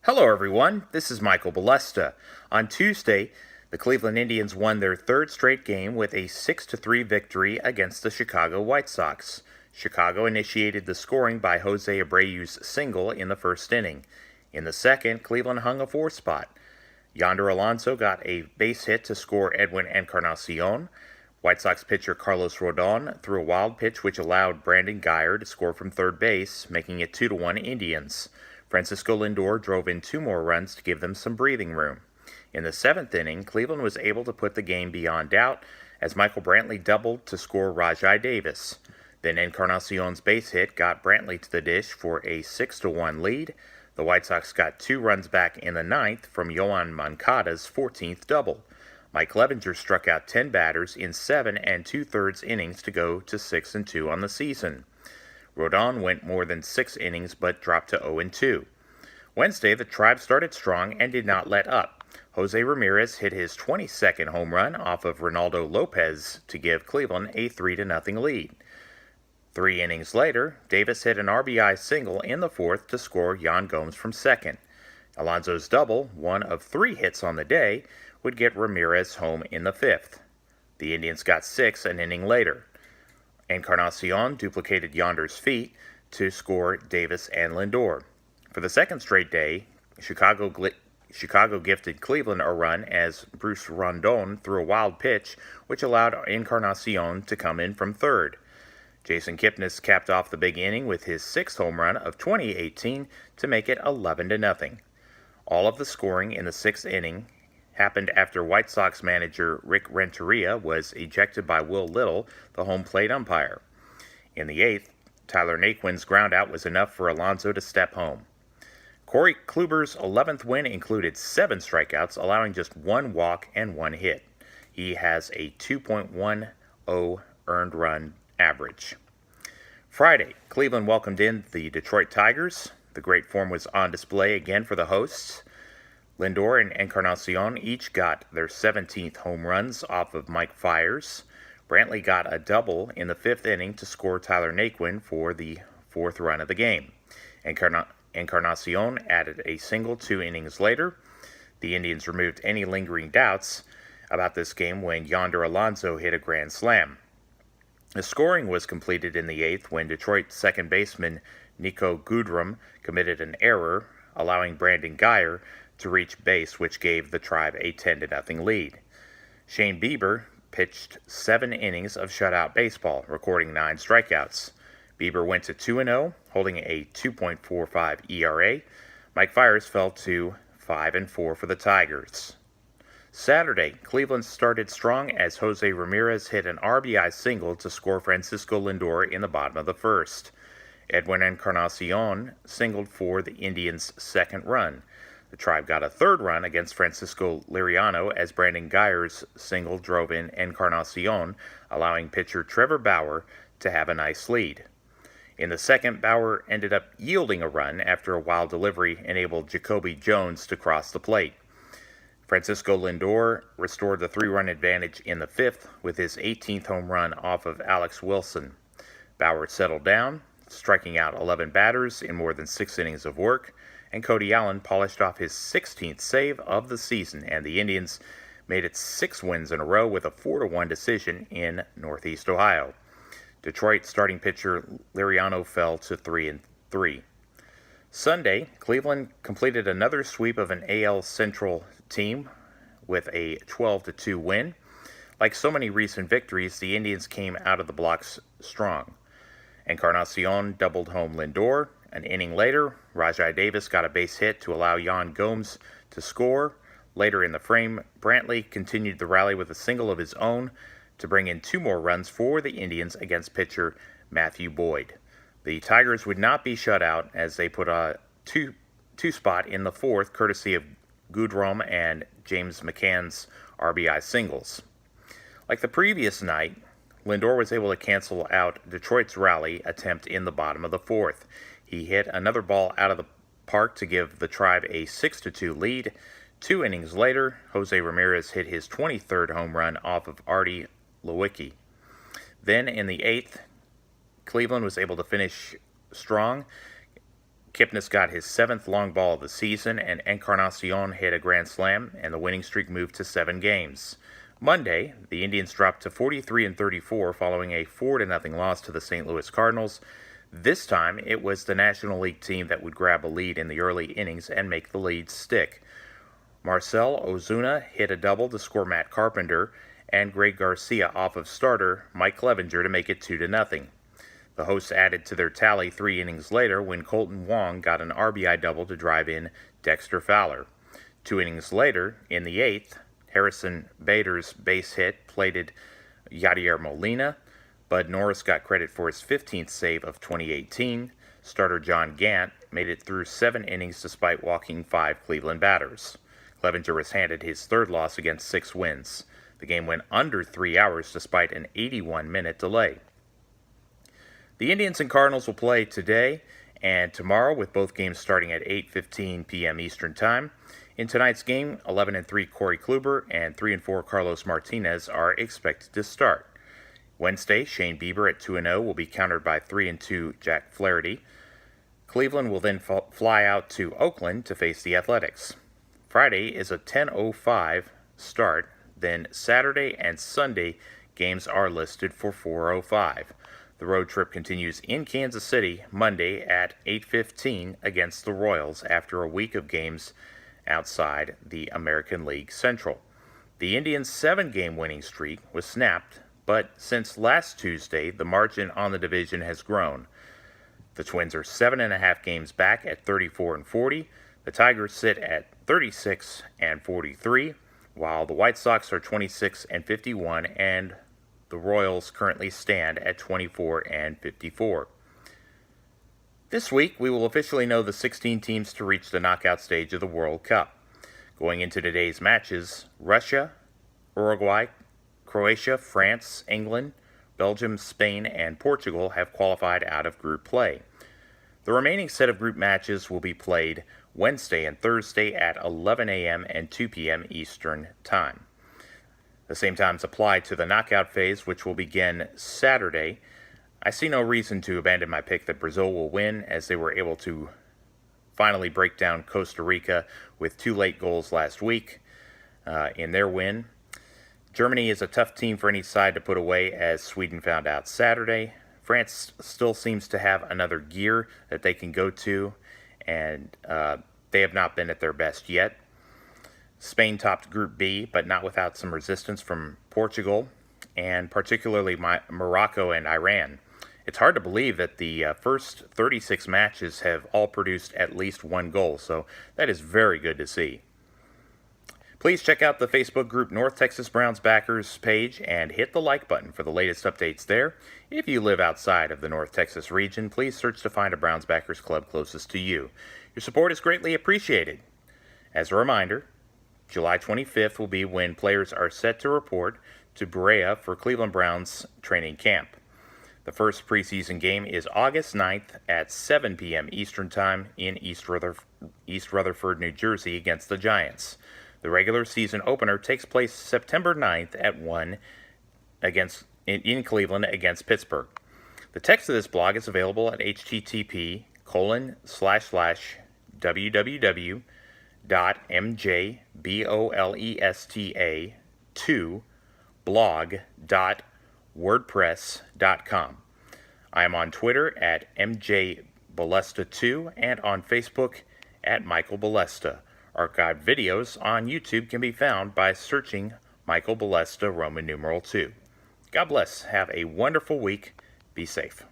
Hello, everyone. This is Michael Balesta. On Tuesday, the Cleveland Indians won their third straight game with a 6-3 victory against the Chicago White Sox. Chicago initiated the scoring by Jose Abreu's single in the first inning. In the second, Cleveland hung a four spot. Yonder Alonso got a base hit to score Edwin Encarnacion. White Sox pitcher Carlos Rodon threw a wild pitch which allowed Brandon Guyer to score from third base, making it 2-1 Indians. Francisco Lindor drove in two more runs to give them some breathing room. In the seventh inning, Cleveland was able to put the game beyond doubt as Michael Brantley doubled to score Rajai Davis. Then Encarnacion's base hit got Brantley to the dish for a 6-1 lead. The White Sox got two runs back in the ninth from Yoan Moncada's 14th double. Mike Clevinger struck out 10 batters in 7 2/3 innings to go to 6-2 on the season. Rodon went more than 6 innings but dropped to 0-2. Wednesday, the Tribe started strong and did not let up. Jose Ramirez hit his 22nd home run off of Ronaldo Lopez to give Cleveland a 3-0 lead. 3 innings later, Davis hit an RBI single in the fourth to score Yan Gomes from second. Alonso's double, one of 3 hits on the day, would get Ramirez home in the fifth. The Indians got 6 an inning later. Encarnacion duplicated Yonder's feat to score Davis and Lindor. For the second straight day, Chicago gifted Cleveland a run as Bruce Rondon threw a wild pitch which allowed Encarnacion to come in from third. Jason Kipnis capped off the big inning with his 6th home run of 2018 to make it 11-0. All of the scoring in the 6th inning happened after White Sox manager Rick Renteria was ejected by Will Little, the home plate umpire. In the 8th, Tyler Naquin's groundout was enough for Alonso to step home. Corey Kluber's 11th win included 7 strikeouts, allowing just 1 walk and 1 hit. He has a 2.10 earned run average. Friday, Cleveland welcomed in the Detroit Tigers. The great form was on display again for the hosts. Lindor and Encarnacion each got their 17th home runs off of Mike Fiers. Brantley got a double in the 5th inning to score Tyler Naquin for the 4th run of the game. Encarnacion added a single 2 innings later. The Indians removed any lingering doubts about this game when Yonder Alonso hit a grand slam. The scoring was completed in the 8th when Detroit second baseman Niko Goodrum committed an error, allowing Brandon Guyer to reach base, which gave the Tribe a 10-0 lead. Shane Bieber pitched 7 innings of shutout baseball, recording 9 strikeouts. Bieber went to 2-0, holding a 2.45 ERA. Mike Fiers fell to 5-4 for the Tigers. Saturday, Cleveland started strong as Jose Ramirez hit an RBI single to score Francisco Lindor in the bottom of the first. Edwin Encarnacion singled for the Indians' 2nd run. The Tribe got a 3rd run against Francisco Liriano as Brandon Guyer's single drove in Encarnacion, allowing pitcher Trevor Bauer to have a nice lead. In the second, Bauer ended up yielding a run after a wild delivery enabled Jacoby Jones to cross the plate. Francisco Lindor restored the 3-run advantage in the 5th with his 18th home run off of Alex Wilson. Bauer settled down, striking out 11 batters in more than 6 innings of work, and Cody Allen polished off his 16th save of the season, and the Indians made it 6 wins in a row with a 4-1 decision in Northeast Ohio. Detroit starting pitcher Liriano fell to 3-3. Sunday, Cleveland completed another sweep of an AL Central team with a 12-2 win. Like so many recent victories, the Indians came out of the blocks strong. Encarnacion doubled home Lindor. An inning later, Rajai Davis got a base hit to allow Yan Gomes to score. Later in the frame, Brantley continued the rally with a single of his own to bring in 2 more runs for the Indians against pitcher Matthew Boyd. The Tigers would not be shut out as they put a 2 spot in the 4th, courtesy of Goodrum and James McCann's RBI singles. Like the previous night, Lindor was able to cancel out Detroit's rally attempt in the bottom of the 4th. He hit another ball out of the park to give the Tribe a 6-2 lead. 2 innings later, Jose Ramirez hit his 23rd home run off of Artie Lewicki. Then in the 8th, Cleveland was able to finish strong, Kipnis got his 7th long ball of the season, and Encarnacion hit a grand slam, and the winning streak moved to 7 games. Monday, the Indians dropped to 43-34 following a 4-0 loss to the St. Louis Cardinals. This time, it was the National League team that would grab a lead in the early innings and make the lead stick. Marcell Ozuna hit a double to score Matt Carpenter, and Greg Garcia off of starter Mike Clevinger to make it 2-0. The hosts added to their tally 3 innings later when Colton Wong got an RBI double to drive in Dexter Fowler. 2 innings later, in the 8th, Harrison Bader's base hit plated Yadier Molina. Bud Norris got credit for his 15th save of 2018. Starter John Gant made it through 7 innings despite walking 5 Cleveland batters. Clevinger was handed his 3rd loss against 6 wins. The game went under 3 hours despite an 81-minute delay. The Indians and Cardinals will play today and tomorrow, with both games starting at 8:15 p.m. Eastern Time. In tonight's game, 11-3 Corey Kluber and 3-4 Carlos Martinez are expected to start. Wednesday, Shane Bieber at 2-0 will be countered by 3-2 Jack Flaherty. Cleveland will then fly out to Oakland to face the Athletics. Friday is a 10:05 start. Then Saturday and Sunday games are listed for 4:05. The road trip continues in Kansas City Monday at 8:15 against the Royals after a week of games outside the American League Central. The Indians' 7-game winning streak was snapped, but since last Tuesday, the margin on the division has grown. The Twins are 7.5 games back at 34-40. The Tigers sit at 36-43, while the White Sox are 26-51, and the Royals currently stand at 24-54. This week, we will officially know the 16 teams to reach the knockout stage of the World Cup. Going into today's matches, Russia, Uruguay, Croatia, France, England, Belgium, Spain, and Portugal have qualified out of group play. The remaining set of group matches will be played Wednesday and Thursday at 11 a.m. and 2 p.m. Eastern Time. The same times apply to the knockout phase, which will begin Saturday. I see no reason to abandon my pick that Brazil will win, as they were able to finally break down Costa Rica with 2 late goals last week in their win. Germany is a tough team for any side to put away, as Sweden found out Saturday. France still seems to have another gear that they can go to, and they have not been at their best yet. Spain topped Group B, but not without some resistance from Portugal, and particularly Morocco and Iran. It's hard to believe that the first 36 matches have all produced at least 1 goal, so that is very good to see. Please check out the Facebook group North Texas Browns Backers page and hit the like button for the latest updates there. If you live outside of the North Texas region, please search to find a Browns Backers club closest to you. Your support is greatly appreciated. As a reminder, July 25th will be when players are set to report to Berea for Cleveland Browns training camp. The first preseason game is August 9th at 7 p.m. Eastern Time in East Rutherford, New Jersey against the Giants. The regular season opener takes place September 9th at 1 in Cleveland against Pittsburgh. The text of this blog is available at http://www.mjbolesta2blog.wordpress.com. I am on Twitter at mjbolesta2 and on Facebook at Michael Bolesta. Archived videos on YouTube can be found by searching Michael Bolesta Roman numeral 2. God bless. Have a wonderful week. Be safe.